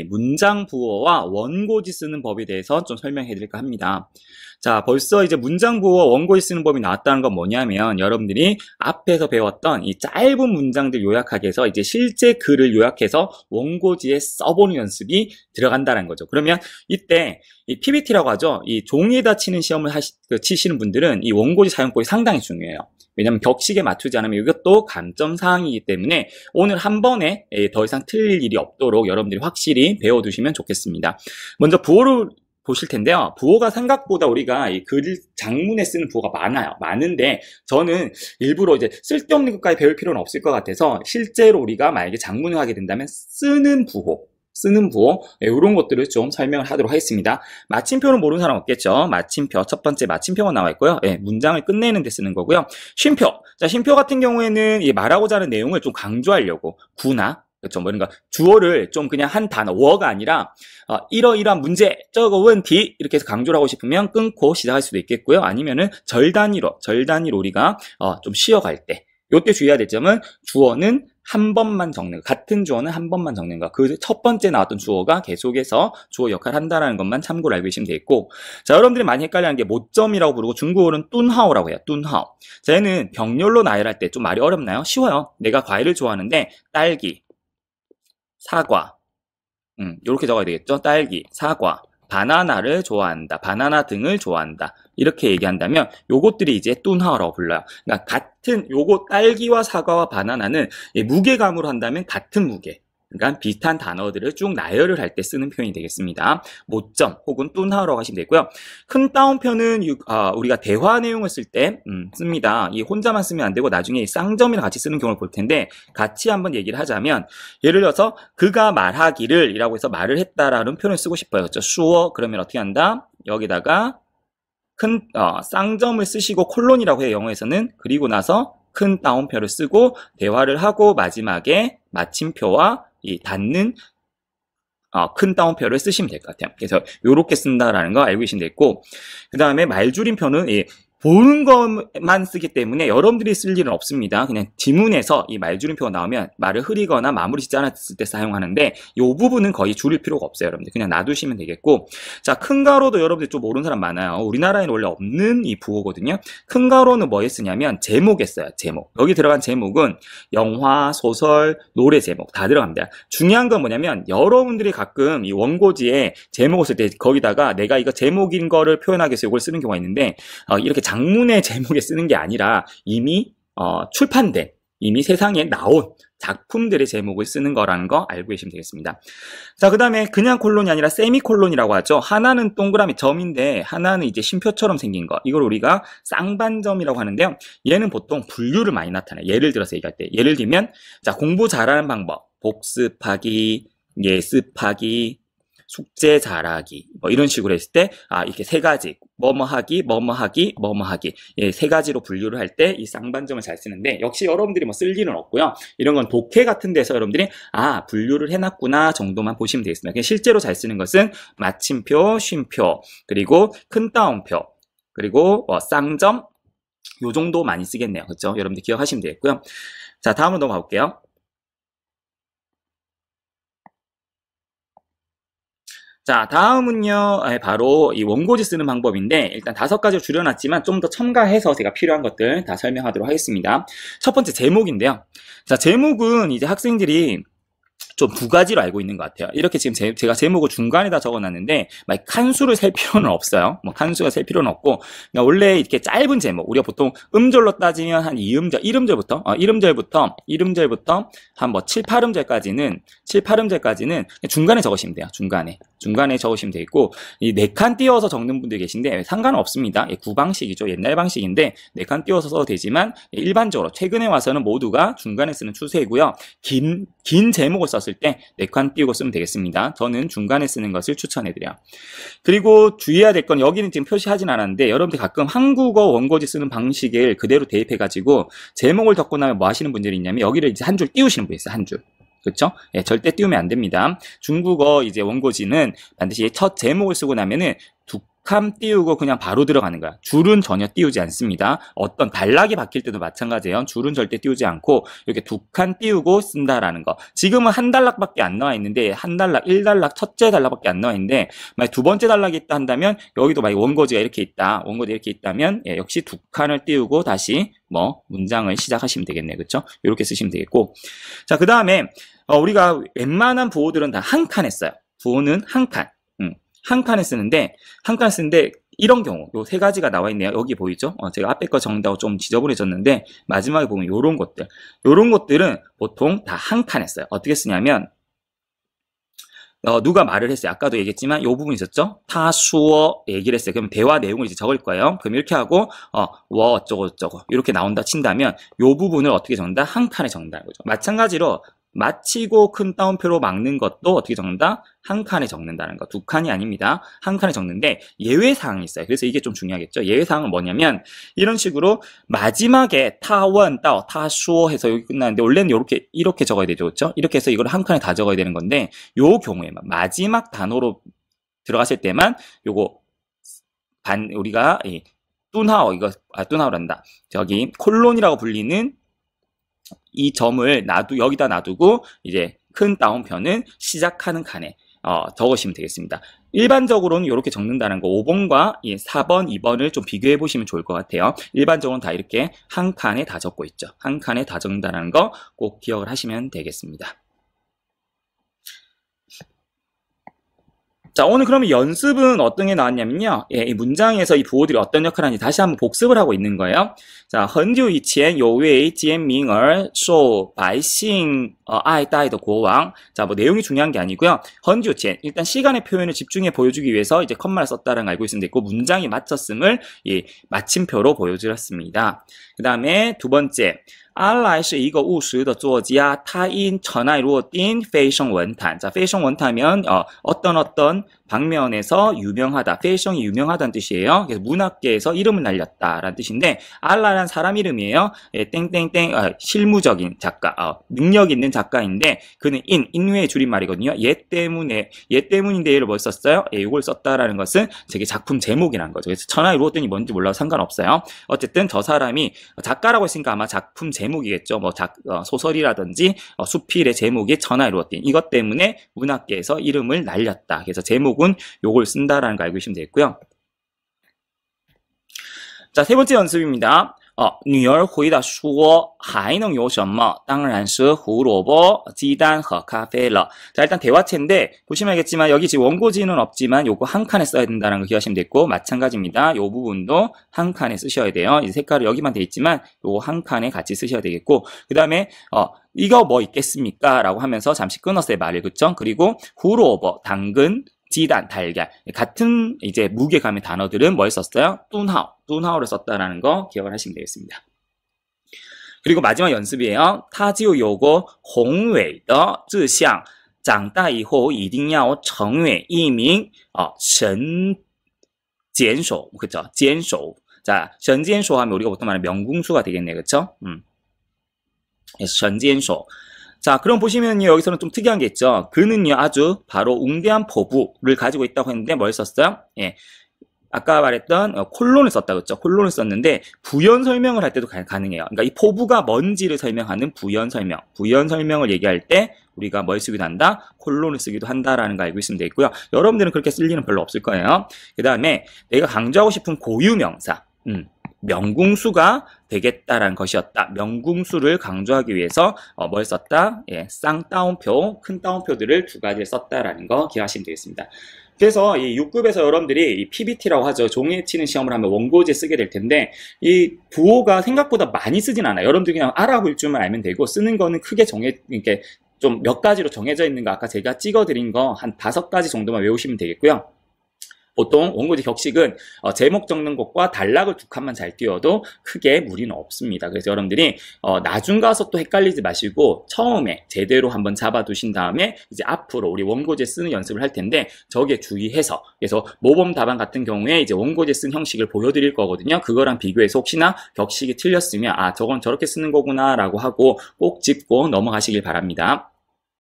문장 부호와 원고지 쓰는 법에 대해서 좀 설명해 드릴까 합니다. 자, 벌써 이제 문장 부호와 원고지 쓰는 법이 나왔다는 건 뭐냐면 여러분들이 앞에서 배웠던 이 짧은 문장들 요약하기 위해서 이제 실제 글을 요약해서 원고지에 써보는 연습이 들어간다는 거죠. 그러면 이때 이 PPT라고 하죠. 이 종이에다 치는 시험을 치시는 분들은 이 원고지 사용법이 상당히 중요해요. 왜냐하면 격식에 맞추지 않으면 이것도 감점사항이기 때문에 오늘 한 번에 더 이상 틀릴 일이 없도록 여러분들이 확실히 배워두시면 좋겠습니다. 먼저 부호를 보실 텐데요. 부호가 생각보다 우리가 이 글 장문에 쓰는 부호가 많아요. 많은데 저는 일부러 이제 쓸데없는 것까지 배울 필요는 없을 것 같아서 실제로 우리가 만약에 장문을 하게 된다면 쓰는 부호, 이런 것들을 좀 설명을 하도록 하겠습니다. 마침표는 모르는 사람 없겠죠. 마침표, 첫 번째 마침표가 나와 있고요. 문장을 끝내는 데 쓰는 거고요. 쉼표. 자, 쉼표 같은 경우에는 이 말하고자 하는 내용을 좀 강조하려고 구나, 그렇죠. 뭔가 주어를 좀 그냥 한 단어, 워가 아니라 이러이러한 문제, 저거 원티 이렇게 해서 강조를 하고 싶으면 끊고 시작할 수도 있겠고요. 아니면은 절 단위로 우리가 좀 쉬어갈 때, 요때 주의해야 될 점은 주어는 한 번만 적는 거, 같은 주어는 한 번만 적는 거, 그 첫 번째 나왔던 주어가 계속해서 주어 역할을 한다는 것만 참고로 알고 계시면 되겠고, 자, 여러분들이 많이 헷갈려하는 게 모점이라고 부르고 중국어로는 뚠하오라고 해요. 뚠하오. 자, 얘는 병렬로 나열할 때 좀 말이 어렵나요? 쉬워요. 내가 과일을 좋아하는데 딸기, 사과, 이렇게 적어야 되겠죠? 딸기, 사과, 바나나를 좋아한다, 바나나 등을 좋아한다, 이렇게 얘기한다면 요것들이 이제 뚠하오라고 불러요. 그러니까 같은 요거 딸기와 사과와 바나나는 무게감으로 한다면 같은 무게, 그러니까 비슷한 단어들을 쭉 나열을 할 때 쓰는 표현이 되겠습니다. 모점 혹은 뚠하오라고 하시면 되고요. 큰 따옴표는 우리가 대화 내용을 쓸 때 씁니다. 이 혼자만 쓰면 안 되고 나중에 쌍점이랑 같이 쓰는 경우를 볼 텐데, 같이 한번 얘기를 하자면 예를 들어서 그가 말하기를 이라고 해서 말을 했다라는 표현을 쓰고 싶어요. 그렇죠? 수어. 그러면 어떻게 한다? 여기다가 큰 쌍점을 쓰시고 콜론이라고 해요. 영어에서는. 그리고 나서 큰 따옴표를 쓰고 대화를 하고 마지막에 마침표와 이 닫는 큰 따옴표를 쓰시면 될 것 같아요. 그래서 이렇게 쓴다라는 거 알고 계시면 되겠고, 그 다음에 말줄임표는 보는 것만 쓰기 때문에 여러분들이 쓸 일은 없습니다. 그냥 지문에서 이 말줄임표가 나오면 말을 흐리거나 마무리 짓지 않았을 때 사용하는데 이 부분은 거의 줄일 필요가 없어요. 여러분들 그냥 놔두시면 되겠고, 자, 큰 가로도 여러분들 좀 모르는 사람 많아요. 우리나라에는 원래 없는 이 부호거든요. 큰 가로는 뭐에 쓰냐면 제목에 써요. 제목. 여기 들어간 제목은 영화, 소설, 노래 제목 다 들어갑니다. 중요한 건 뭐냐면 여러분들이 가끔 이 원고지에 제목을 쓸 때 거기다가 내가 이거 제목인 거를 표현하기 위해서 이걸 쓰는 경우가 있는데, 이렇게 장문의 제목에 쓰는 게 아니라 이미 출판된, 이미 세상에 나온 작품들의 제목을 쓰는 거라는 거 알고 계시면 되겠습니다. 자, 그 다음에 그냥 콜론이 아니라 세미콜론이라고 하죠. 하나는 동그라미 점인데 하나는 이제 쉼표처럼 생긴 거, 이걸 우리가 쌍반점이라고 하는데요. 얘는 보통 분류를 많이 나타내요. 예를 들어서 얘기할 때, 예를 들면 자, 공부 잘하는 방법, 복습하기, 예습하기, 숙제 잘하기, 뭐 이런 식으로 했을 때 이렇게 세 가지, 뭐뭐하기, 뭐뭐하기, 뭐뭐하기, 세 가지로 분류를 할 때 이 쌍반점을 잘 쓰는데, 역시 여러분들이 뭐 쓸 일은 없고요. 이런 건 독해 같은 데서 여러분들이 분류를 해놨구나 정도만 보시면 되겠습니다. 실제로 잘 쓰는 것은 마침표, 쉼표, 그리고 큰 따옴표, 그리고 쌍점, 요 정도 많이 쓰겠네요. 그렇죠? 여러분들 기억하시면 되겠고요. 자, 다음으로 넘어가 볼게요. 자, 다음은요, 바로 이 원고지 쓰는 방법인데, 일단 5가지로 줄여놨지만 좀 더 첨가해서 제가 필요한 것들 다 설명하도록 하겠습니다. 첫 번째 제목인데요. 자, 제목은 이제 학생들이 좀 2가지로 알고 있는 것 같아요. 이렇게 지금 제가 제목을 중간에다 적어놨는데 막 칸수를 셀 필요는 없어요. 뭐 칸수가 셀 필요는 없고, 그러니까 원래 이렇게 짧은 제목, 우리가 보통 음절로 따지면 한 1음절부터 한 뭐 7, 8음절까지는 중간에 적으시면 돼요. 중간에 적으시면 되겠고, 이 4칸 띄워서 적는 분들 계신데 상관은 없습니다. 구방식이죠. 옛날 방식인데 4칸 띄워서 써도 되지만, 일반적으로 최근에 와서는 모두가 중간에 쓰는 추세이고요. 긴 제목을 썼을 때 4칸 띄우고 쓰면 되겠습니다. 저는 중간에 쓰는 것을 추천해드려요. 그리고 주의해야 될 건, 여기는 지금 표시하진 않았는데 여러분들 가끔 한국어 원고지 쓰는 방식을 그대로 대입해가지고 제목을 적고 나면 뭐 하시는 분들이 있냐면 여기를 이제 한 줄 띄우시는 분이 있어요. 한 줄. 그렇죠? 절대 띄우면 안 됩니다. 중국어 이제 원고지는 반드시 첫 제목을 쓰고 나면은 칸 띄우고 그냥 바로 들어가는 거야. 줄은 전혀 띄우지 않습니다. 어떤 단락이 바뀔 때도 마찬가지예요. 줄은 절대 띄우지 않고 이렇게 2칸 띄우고 쓴다라는 거. 지금은 한 단락밖에 안 나와 있는데 한 단락, 1단락, 첫째 단락밖에 안 나와 있는데 만약 두 번째 단락이 있다 한다면 여기도 만약 원고지가 이렇게 있다. 원고지가 이렇게 있다면 역시 2칸을 띄우고 다시 뭐 문장을 시작하시면 되겠네요. 그렇죠? 이렇게 쓰시면 되겠고. 자, 그다음에 우리가 웬만한 부호들은 다 한 칸에 써요. 부호는 한 칸. 한 칸에 쓰는데 이런 경우 요 세 가지가 나와 있네요. 여기 보이죠? 제가 앞에 거 적는다고 좀 지저분해졌는데 마지막에 보면 요런 것들은 보통 다 한 칸에 써요. 어떻게 쓰냐면 누가 말을 했어요. 아까도 얘기했지만 요 부분 있었죠? 타수어 얘기를 했어요. 그럼 대화 내용을 이제 적을 거예요. 그럼 이렇게 하고 어쩌고 이렇게 나온다 친다면 요 부분을 어떻게 적는다? 한 칸에 적는다는 거죠. 마찬가지로 마치고 큰 따옴표로 막는 것도 어떻게 적는다? 한 칸에 적는다는 거. 2칸이 아닙니다. 한 칸에 적는데 예외사항이 있어요. 그래서 이게 좀 중요하겠죠. 예외사항은 뭐냐면 이런 식으로 마지막에 타원, 따오, 타수어 해서 여기 끝나는데 원래는 이렇게 적어야 되죠. 그렇죠? 이렇게 해서 이걸 한 칸에 다 적어야 되는 건데 요 경우에만 마지막 단어로 들어갔을 때만 요거 우리가 뚠하오 뚠하오란다. 저기 콜론이라고 불리는 이 점을 여기다 놔두고 이제 큰 따옴표는 시작하는 칸에 적으시면 되겠습니다. 일반적으로는 이렇게 적는다는 거 5번과 4번, 2번을 좀 비교해 보시면 좋을 것 같아요. 일반적으로는 다 이렇게 한 칸에 다 적고 있죠. 한 칸에 다 적는다는 거 꼭 기억을 하시면 되겠습니다. 자, 오늘 그러면 연습은 어떤 게 나왔냐면요. 이 문장에서 이 부호들이 어떤 역할을 하는지 다시 한번 복습을 하고 있는 거예요. 자, 很久以前有位简明而受百姓爱戴的国王. 자, 뭐 내용이 중요한 게 아니고요. 很久前 일단 시간의 표현을 집중해 보여주기 위해서 이제 컴마를 썼다라는 걸 알고 있으면 됐고 문장이 맞췄음을 마침표로 보여드렸습니다. 그 다음에 두 번째. 安来是一个务实的作家他因尘埃落定飞升文坛. 자, 飞升文坛면 어떤 방면에서 유명하다. 飞升이 유명하다는 뜻이에요. 그래서 문학계에서 이름을 날렸다라는 뜻인데 알라란 사람 이름이에요. 땡땡땡 실무적인 작가, 능력 있는 작가인데 그는 인외의 줄임말이거든요. 얘 때문인데 얘를 뭘 썼어요? 이걸 썼다라는 것은 되게 작품 제목이란 거죠. 그래서 천하의 루어등이 뭔지 몰라도 상관없어요. 어쨌든 저 사람이 작가라고 했으니까 아마 작품 제목이겠죠. 뭐 소설이라든지 수필의 제목이 천하의 루어등. 이것 때문에 문학계에서 이름을 날렸다. 그래서 제목은 요걸 쓴다라는 거 알고 계시면 되겠고요. 자, 세 번째 연습입니다. 女儿回答说还能有什么当然是胡萝卜鸡蛋和咖啡了. 자, 일단 대화체인데 보시면 알겠지만 여기 지금 원고지는 없지만 요거 한 칸에 써야 된다는 거 기억하시면 됐고 마찬가지입니다. 요 부분도 한 칸에 쓰셔야 돼요. 이 색깔이 여기만 돼 있지만 요거 한 칸에 같이 쓰셔야 되겠고 그 다음에 이거 뭐 있겠습니까? 라고 하면서 잠시 끊었어요. 말을. 그쵸? 그리고 후로버 당근 지단, 달걀. 같은 이제 무게감의 단어들은 뭘 썼어요? 뚠하오를 썼다라는 거 기억을 하시면 되겠습니다. 그리고 마지막 연습이에요. 他就有个宏伟的志向长大以后一定要成为一名神坚手. 그쵸? 坚手. 자, 神坚手 하면 우리가 보통 말하는 명궁수가 되겠네요. 그쵸? 그래서 神坚手. 자, 그럼 보시면요, 여기서는 좀 특이한 게 있죠. 그는요, 아주 바로 웅대한 포부를 가지고 있다고 했는데 뭘 썼어요? 아까 말했던 콜론을 썼다 그랬죠. 콜론을 썼는데 부연 설명을 할 때도 가능해요. 그러니까 이 포부가 뭔지를 설명하는 부연 설명을 얘기할 때 우리가 뭘 쓰기도 한다? 콜론을 쓰기도 한다라는 거 알고 있으면 되겠고요. 여러분들은 그렇게 쓸 일은 별로 없을 거예요. 그 다음에 내가 강조하고 싶은 고유명사, 명궁수가 되겠다라는 것이었다. 명궁수를 강조하기 위해서 뭘 썼다? 쌍따옴표, 큰 따옴표들을 두 가지를 썼다라는 거 기억하시면 되겠습니다. 그래서 이 6급에서 여러분들이 이 PBT라고 하죠. 종이에 치는 시험을 하면 원고지에 쓰게 될 텐데 이 부호가 생각보다 많이 쓰진 않아요. 여러분들 그냥 알아볼 줄만 알면 되고 쓰는 거는 크게 이렇게 좀 몇 가지로 정해져 있는 거 아까 제가 찍어드린 거 한 5가지 정도만 외우시면 되겠고요. 보통 원고지 격식은 제목 적는 것과 단락을 2칸만 잘 띄워도 크게 무리는 없습니다. 그래서 여러분들이 나중 가서 또 헷갈리지 마시고 처음에 제대로 한번 잡아두신 다음에 이제 앞으로 우리 원고지에 쓰는 연습을 할 텐데 저기에 주의해서 그래서 모범 답안 같은 경우에 이제 원고지에 쓴 형식을 보여드릴 거거든요. 그거랑 비교해서 혹시나 격식이 틀렸으면 아 저건 저렇게 쓰는 거구나 라고 하고 꼭 짚고 넘어가시길 바랍니다.